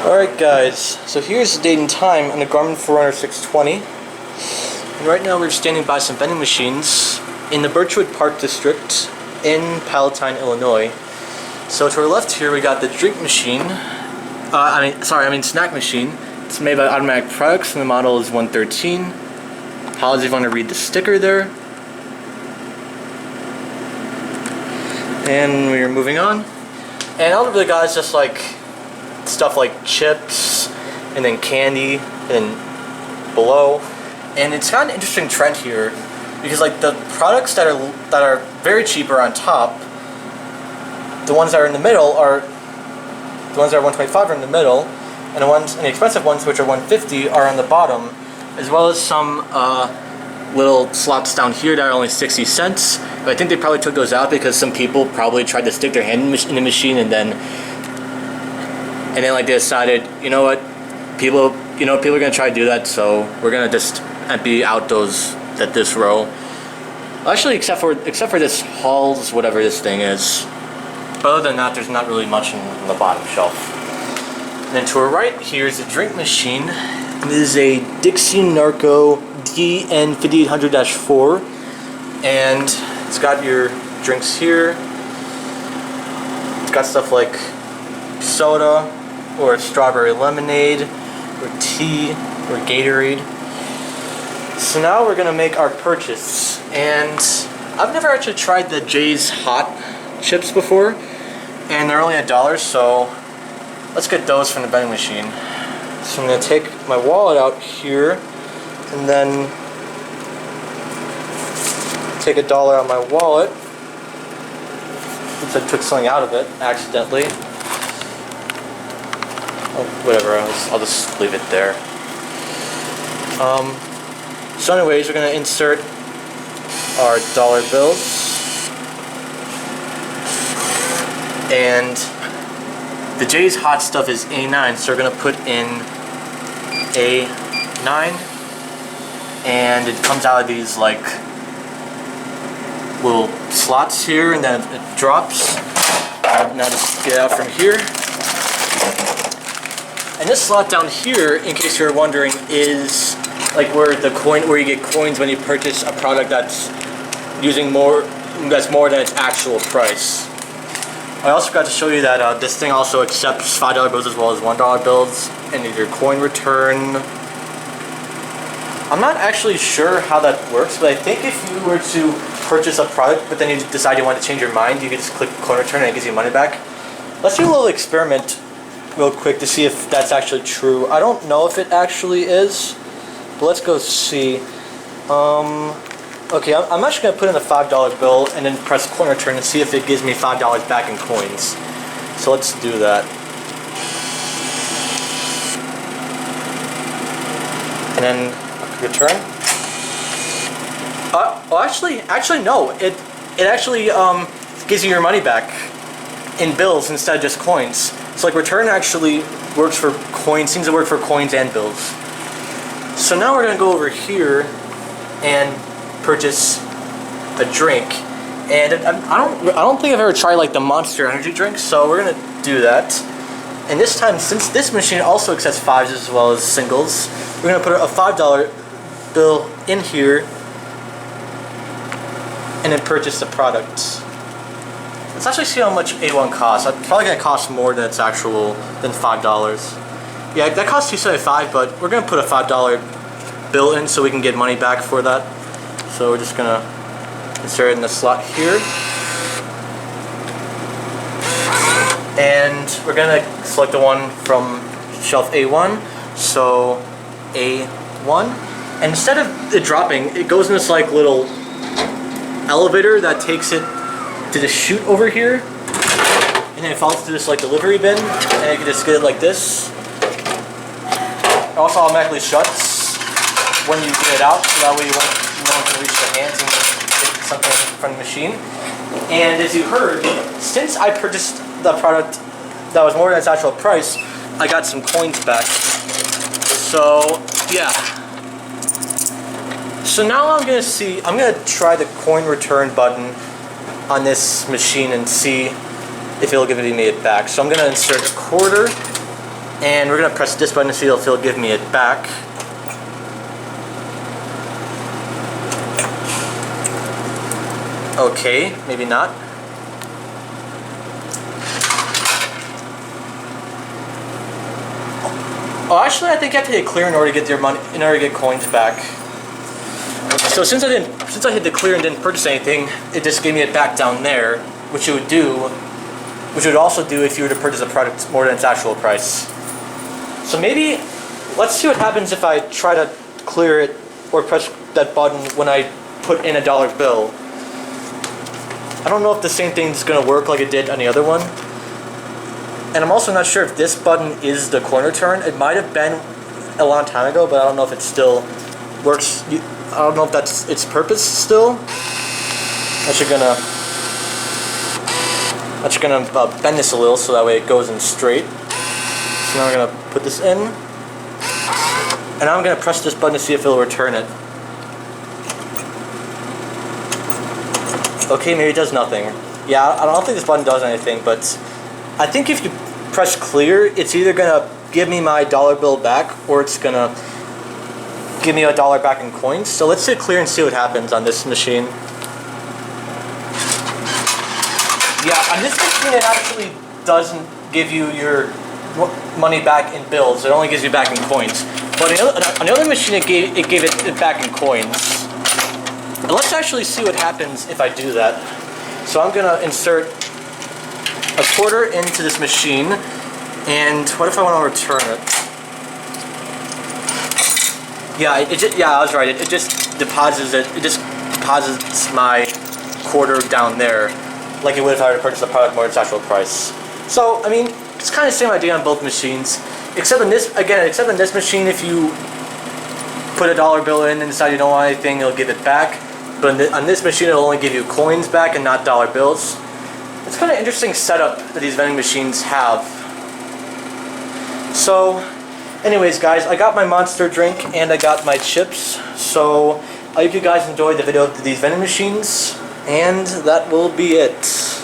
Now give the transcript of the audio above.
Alright guys, so here's the date and time on the Garmin Forerunner 620. And right now we're standing by some vending machines in the Birchwood Park District in Palatine, Illinois. So to our left here we got the drink machine, snack machine. It's made by Automatic Products and the model is 113. Apologies if you want to read the sticker there. And we're moving on. And all of the guys just like stuff like chips and then candy and below. And it's got an interesting trend here because like the products that are very cheap are on top. The ones that are in the middle are the ones that are 125 are in the middle, and the expensive ones, which are 150, are on the bottom, as well as some little slots down here that are only 60 cents. But I think they probably took those out because some people probably tried to stick their hand in the machine and then like they decided, you know what, people are gonna try to do that, so we're gonna just empty out this row. Actually, except for this Hall's whatever this thing is. But other than that, there's not really much on the bottom shelf. And then to our right, here's a drink machine. It is a Dixie Narco DN 5800-4, and it's got your drinks here. It's got stuff like soda, or strawberry lemonade, or tea, or Gatorade. So now we're gonna make our purchase, and I've never actually tried the Jay's Hot chips before, and they're only $1, so let's get those from the vending machine. So I'm gonna take my wallet out here, and then take $1 out of my wallet. Oops, I took something out of it accidentally. Oh, whatever, I'll just leave it there. So anyways, we're going to insert our dollar bills. And the Jay's Hot stuff is A9, so we're going to put in A9. And it comes out of these like little slots here, and then it drops. Now just get it out from here. And this slot down here, in case you're wondering, is like where you get coins when you purchase a product that's more than its actual price. I also forgot to show you that this thing also accepts $5 bills as well as $1 bills, and your coin return. I'm not actually sure how that works, but I think if you were to purchase a product but then you decide you want to change your mind, you can just click coin return and it gives you money back. Let's do a little experiment real quick to see if that's actually true. I don't know if it actually is, but let's go see. Okay, I'm actually going to put in a $5 bill and then press coin return and see if it gives me $5 back in coins. So let's do that. And then return. Actually no. It actually gives you your money back in bills instead of just coins. So like return actually works for coins, seems to work for coins and bills. So now we're gonna go over here and purchase a drink. And I don't think I've ever tried like the Monster Energy drink, so we're gonna do that. And this time, since this machine also accepts fives as well as singles, we're gonna put a $5 bill in here and then purchase the product. Let's actually see how much A1 costs. It's probably going to cost more than it's actual than $5. Yeah, that costs $2.75, but we're going to put a $5 bill in so we can get money back for that. So we're just going to insert it in the slot here. And we're going to select the one from shelf A1. So A1. And instead of it dropping, it goes in this like little elevator that takes it to the chute over here, and then it falls to this like delivery bin, and you can just get it like this. It also automatically shuts when you get it out, so that way no one can reach their hands and get something from the machine. And as you heard, since I purchased the product that was more than its actual price, I got some coins back. So yeah. So now I'm gonna try the coin return button on this machine and see if it'll give me it back. So I'm gonna insert a quarter And we're gonna press this button to see if it'll give me it back. Okay, maybe not. Oh, actually, I think you have to hit clear in order to get your money, in order to get coins back. So since I hit the clear and didn't purchase anything, it just gave me it back down there, which it would also do if you were to purchase a product more than its actual price. So maybe, let's see what happens if I try to clear it or press that button when I put in a dollar bill. I don't know if the same thing's gonna work like it did on the other one. And I'm also not sure if this button is the corner turn. It might have been a long time ago, but I don't know if it still works. I don't know if that's its purpose still. I'm actually gonna bend this a little so that way it goes in straight. So now I'm gonna put this in, and now I'm gonna press this button to see if it'll return it. Okay, maybe it does nothing. Yeah, I don't think this button does anything, but I think if you press clear, it's either gonna give me my dollar bill back or it's gonna give me $1 back in coins. So let's hit clear and see what happens on this machine. Yeah, on this machine it actually doesn't give you your money back in bills. It only gives you back in coins. But on the other machine it gave it back in coins. And let's actually see what happens if I do that. So I'm gonna insert a quarter into this machine, and what if I want to return it? Yeah, I was right. It just deposits it. It just deposits my quarter down there, like it would if I were to purchase a product more than its actual price. So I mean, it's kind of the same idea on both machines, except in this machine, if you put a dollar bill in and decide you don't want anything, it'll give it back. But on this machine, it'll only give you coins back and not dollar bills. It's kind of interesting setup that these vending machines have. So, anyways guys, I got my Monster drink and I got my chips. So, I hope you guys enjoyed the video of these vending machines, and that will be it.